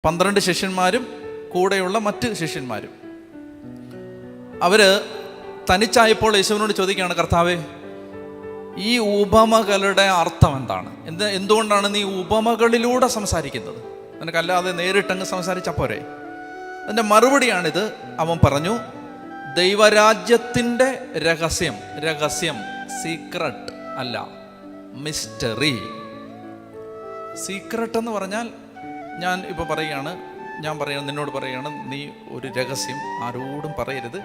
12 ശിഷ്യന്മാരും കൂടെയുള്ള മറ്റ് ശിഷ്യന്മാരും. അവർ തനിച്ചായപ്പോൾ യേശുവിനോട് ചോദിക്കുകയാണ്, കർത്താവേ, ഈ ഉപമകളുടെ അർത്ഥം എന്താണ്? എന്തുകൊണ്ടാണ് നീ ഉപമകളിലൂടെ സംസാരിക്കുന്നത്? നിനക്കല്ലാതെ നേരിട്ടങ്ങ് സംസാരിച്ചാൽ പോരെ? അതിൻ്റെ മറുപടിയാണിത്. അവൻ പറഞ്ഞു, ദൈവരാജ്യത്തിൻ്റെ രഹസ്യം, സീക്രട്ട് അല്ല, മിസ്റ്ററി. സീക്രട്ട് എന്ന് പറഞ്ഞാൽ ഞാൻ ഇപ്പോൾ നിന്നോട് പറയുകയാണ്, നീ ഒരു രഹസ്യം ആരോടും പറയരുത്.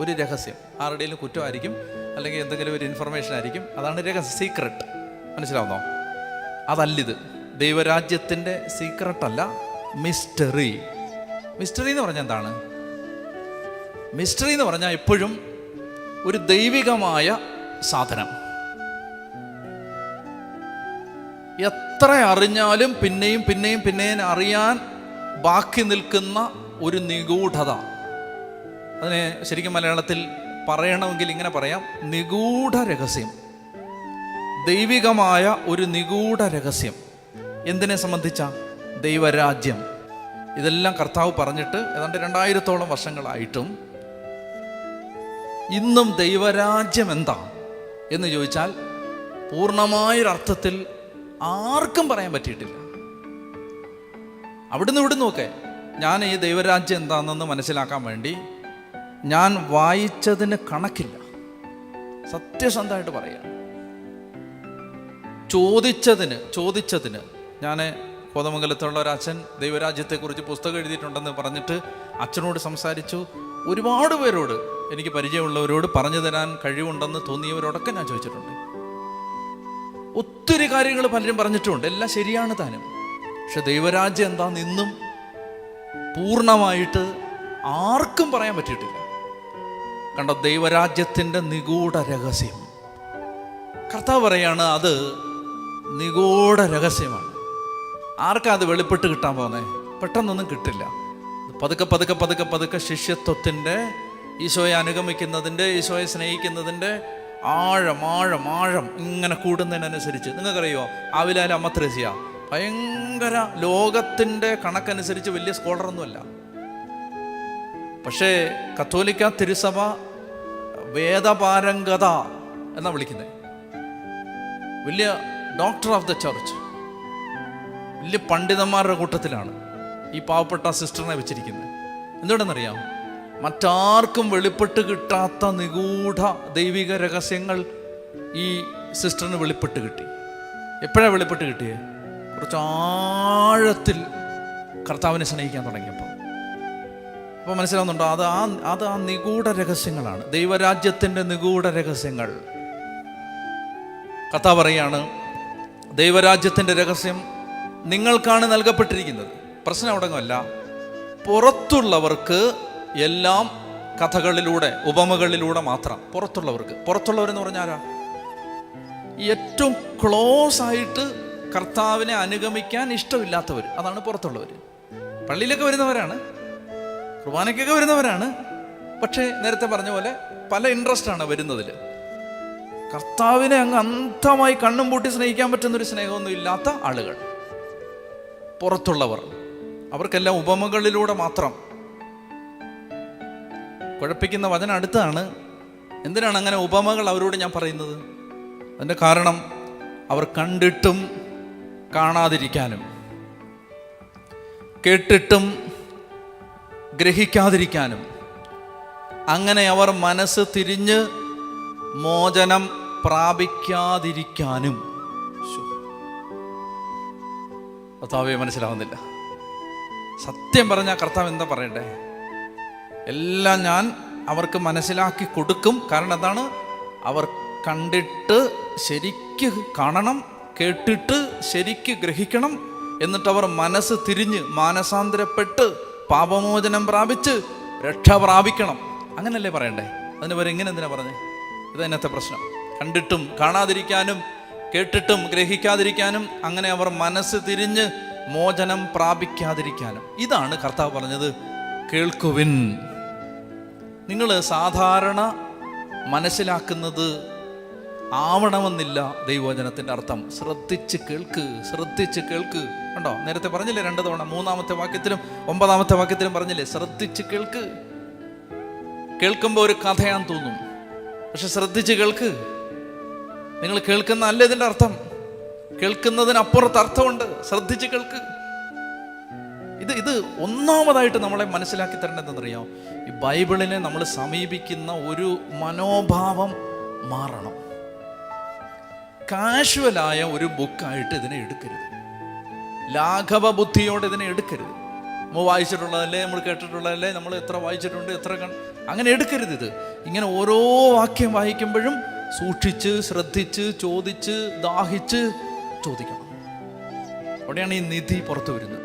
ഒരു രഹസ്യം ആരുടെയും കുറ്റമായിരിക്കും, അല്ലെങ്കിൽ എന്തെങ്കിലും ഒരു ഇൻഫർമേഷൻ ആയിരിക്കും. അതാണ് രഹസ്യം, സീക്രട്ട്. മനസ്സിലാവുന്നോ? അതല്ലിത്. ദൈവരാജ്യത്തിൻ്റെ സീക്രട്ടല്ല, മിസ്റ്ററി. മിസ്റ്ററി എന്ന് പറഞ്ഞാൽ എന്താണ്? മിസ്റ്ററി എന്ന് പറഞ്ഞാൽ എപ്പോഴും ഒരു ദൈവികമായ സാധനം. എത്ര അറിഞ്ഞാലും പിന്നെയും അറിയാൻ ബാക്കി നിൽക്കുന്ന ഒരു നിഗൂഢത. അതിനെ ശരിക്കും മലയാളത്തിൽ പറയണമെങ്കിൽ ഇങ്ങനെ പറയാം, നിഗൂഢ രഹസ്യം. ദൈവികമായ ഒരു നിഗൂഢ രഹസ്യം. എന്തിനെ സംബന്ധിച്ച? ദൈവരാജ്യം. ഇതെല്ലാം കർത്താവ് പറഞ്ഞിട്ട് ഏതാണ്ട് 2000-ഓളം വർഷങ്ങളായിട്ടും ഇന്നും ദൈവരാജ്യം എന്താ എന്ന് ചോദിച്ചാൽ പൂർണ്ണമായൊരർത്ഥത്തിൽ ആർക്കും പറയാൻ പറ്റിയിട്ടില്ല. അവിടുന്ന് ഇവിടുന്നൊക്കെ ഞാൻ ഈ ദൈവരാജ്യം എന്താണെന്ന് മനസ്സിലാക്കാൻ വേണ്ടി ഞാൻ വായിച്ചതിന് കണക്കില്ല. സത്യസന്ധമായിട്ട് പറയാം. ചോദിച്ചതിന് ഞാൻ കോതമംഗലത്തുള്ള ഒരു അച്ഛൻ ദൈവരാജ്യത്തെക്കുറിച്ച് പുസ്തകം എഴുതിയിട്ടുണ്ടെന്ന് പറഞ്ഞിട്ട് അച്ഛനോട് സംസാരിച്ചു. ഒരുപാട് പേരോട്, എനിക്ക് പരിചയമുള്ളവരോട് പറഞ്ഞു തരാൻ കഴിവുണ്ടെന്ന് തോന്നിയവരോടൊക്കെ ഞാൻ ചോദിച്ചിട്ടുണ്ട്. ഒത്തിരി കാര്യങ്ങൾ പലരും പറഞ്ഞിട്ടുമുണ്ട്, എല്ലാം ശരിയാണ് താനും. പക്ഷെ ദൈവരാജ്യം എന്താന്ന് ഇന്നും പൂർണ്ണമായിട്ട് ആർക്കും പറയാൻ പറ്റിയിട്ടില്ല. കണ്ടോ, ദൈവരാജ്യത്തിൻ്റെ നിഗൂഢ രഹസ്യം. കർത്താവ് പറയാണ്, അത് നിഗൂഢ രഹസ്യമാണ്. ആർക്കാ അത് വെളിപ്പെട്ട് കിട്ടാൻ പോകുന്നത്? പെട്ടെന്നൊന്നും കിട്ടില്ല. പതുക്കെ ശിഷ്യത്വത്തിൻ്റെ, ഈശോയെ അനുഗമിക്കുന്നതിൻ്റെ, ഈശോയെ സ്നേഹിക്കുന്നതിൻ്റെ ആഴം ഇങ്ങനെ കൂടുന്നതിനനുസരിച്ച്. നിങ്ങൾക്കറിയോ, ആവിലാല അമ്മ ത്രേസ്യ ഭയങ്കര ലോകത്തിൻ്റെ കണക്കനുസരിച്ച് വലിയ സ്കോളറൊന്നുമല്ല. പക്ഷേ കത്തോലിക്ക തിരുസഭ വേദപാരംഗത എന്നാ വിളിക്കുന്നത്. വലിയ ഡോക്ടർ ഓഫ് ദ ചർച്ച്, വലിയ പണ്ഡിതന്മാരുടെ കൂട്ടത്തിലാണ് ഈ പാവപ്പെട്ട സിസ്റ്ററിനെ വെച്ചിരിക്കുന്നത്. എന്തുകൊണ്ടെന്നറിയാം? മറ്റാർക്കും വെളിപ്പെട്ട് കിട്ടാത്ത നിഗൂഢ ദൈവിക രഹസ്യങ്ങൾ ഈ സിസ്റ്ററിന് വെളിപ്പെട്ട് കിട്ടി. എപ്പോഴാണ് വെളിപ്പെട്ട് കിട്ടിയേ? കുറച്ച് ആഴത്തിൽ കർത്താവിനെ സ്നേഹിക്കാൻ തുടങ്ങിയപ്പോൾ. അപ്പോൾ മനസ്സിലാവുന്നുണ്ടോ? അത് ആ നിഗൂഢ രഹസ്യങ്ങളാണ്, ദൈവരാജ്യത്തിൻ്റെ നിഗൂഢ രഹസ്യങ്ങൾ. കർത്താവ് പറയാണ്, ദൈവരാജ്യത്തിൻ്റെ രഹസ്യം നിങ്ങൾക്കാണ് നൽകപ്പെട്ടിരിക്കുന്നത്. പ്രശ്നം അവിടെങ്ങല്ല. പുറത്തുള്ളവർക്ക് എല്ലാം കഥകളിലൂടെ, ഉപമകളിലൂടെ മാത്രം. പുറത്തുള്ളവരെന്ന് പറഞ്ഞാൽ ആരാ? ഏറ്റവും ക്ലോസ് ആയിട്ട് കർത്താവിനെ അനുഗമിക്കാൻ ഇഷ്ടമില്ലാത്തവർ, അതാണ് പുറത്തുള്ളവർ. പള്ളിയിലൊക്കെ വരുന്നവരാണ്, കുർബാനയ്ക്കൊക്കെ വരുന്നവരാണ്. പക്ഷേ നേരത്തെ പറഞ്ഞ പോലെ പല ഇൻട്രസ്റ്റാണ് വരുന്നതിൽ. കർത്താവിനെ അങ്ങ് അന്ധമായി കണ്ണും പൂട്ടി സ്നേഹിക്കാൻ പറ്റുന്നൊരു സ്നേഹമൊന്നും ഇല്ലാത്ത ആളുകൾ, പുറത്തുള്ളവർ. അവർക്കെല്ലാം ഉപമകളിലൂടെ മാത്രം. കുഴപ്പിക്കുന്ന വചനം അടുത്താണ്. എന്തിനാണ് അങ്ങനെ ഉപമകൾ അവരോട് ഞാൻ പറയുന്നത്? അതിൻ്റെ കാരണം, അവർ കണ്ടിട്ടും കാണാതിരിക്കാനും, കേട്ടിട്ടും ഗ്രഹിക്കാതിരിക്കാനും, അങ്ങനെ അവർ മനസ്സ് തിരിഞ്ഞ് മോചനം പ്രാപിക്കാതിരിക്കാനും. കർത്താവേ, മനസ്സിലാവുന്നില്ല. സത്യം പറഞ്ഞാൽ കർത്താവ് എന്താ പറയണ്ടേ? എല്ലാം ഞാൻ അവർക്ക് മനസ്സിലാക്കി കൊടുക്കും. കാരണം എന്താണ്? അവർ കണ്ടിട്ട് ശരിക്ക് കാണണം, കേട്ടിട്ട് ശരിക്ക് ഗ്രഹിക്കണം. എന്നിട്ടവർ മനസ്സ് തിരിഞ്ഞ് മാനസാന്തരപ്പെട്ട് പാപമോചനം പ്രാപിച്ച് രക്ഷ പ്രാപിക്കണം. അങ്ങനല്ലേ പറയണ്ടേ? അതിന് പേര് ഇങ്ങനെ എന്തിനാ പറഞ്ഞേ? ഇതന്നത്തെ പ്രശ്നം. കണ്ടിട്ടും കാണാതിരിക്കാനും, കേട്ടിട്ടും ഗ്രഹിക്കാതിരിക്കാനും, അങ്ങനെ അവർ മനസ്സ് തിരിഞ്ഞ് മോചനം പ്രാപിക്കാതിരിക്കാനും. ഇതാണ് കർത്താവ് പറഞ്ഞത്, കേൾക്കുവിൻ. നിങ്ങൾ സാധാരണ മനസ്സിലാക്കുന്നത് ആവണമെന്നില്ല ദൈവവചനത്തിൻ്റെ അർത്ഥം. ശ്രദ്ധിച്ച് കേൾക്ക്. ഉണ്ടോ? നേരത്തെ പറഞ്ഞില്ലേ 2 തവണ, 3-ാമത്തെ വാക്യത്തിലും 9-ാമത്തെ വാക്യത്തിലും പറഞ്ഞില്ലേ, ശ്രദ്ധിച്ച് കേൾക്ക്. കേൾക്കുമ്പോൾ ഒരു കഥയാന്ന് തോന്നും, പക്ഷെ ശ്രദ്ധിച്ച് കേൾക്ക്. നിങ്ങൾ കേൾക്കുന്ന അല്ല ഇതിൻ്റെ അർത്ഥം, കേൾക്കുന്നതിനപ്പുറത്ത് അർത്ഥമുണ്ട്. ശ്രദ്ധിച്ച് കേൾക്ക്. ഇത് ഒന്നാമതായിട്ട് നമ്മളെ മനസ്സിലാക്കി തരേണ്ടതെന്നറിയാം, ഈ ബൈബിളിനെ നമ്മൾ സമീപിക്കുന്ന ഒരു മനോഭാവം മാറണം. കാഷ്വലായ ഒരു ബുക്കായിട്ട് ഇതിനെ എടുക്കരുത്, ലാഘവ ബുദ്ധിയോടെ ഇതിനെ എടുക്കരുത്. നമ്മൾ വായിച്ചിട്ടുള്ളതല്ലേ, നമ്മൾ കേട്ടിട്ടുള്ളതല്ലേ, നമ്മൾ എത്ര വായിച്ചിട്ടുണ്ട്, അങ്ങനെ എടുക്കരുത്. ഇത് ഇങ്ങനെ ഓരോ വാക്യം വായിക്കുമ്പോഴും സൂക്ഷിച്ച്, ശ്രദ്ധിച്ച്, ചോദിച്ച്, ദാഹിച്ച് ചോദിക്കണം. അവിടെയാണ് ഈ നിധി പുറത്തു വരുന്നത്.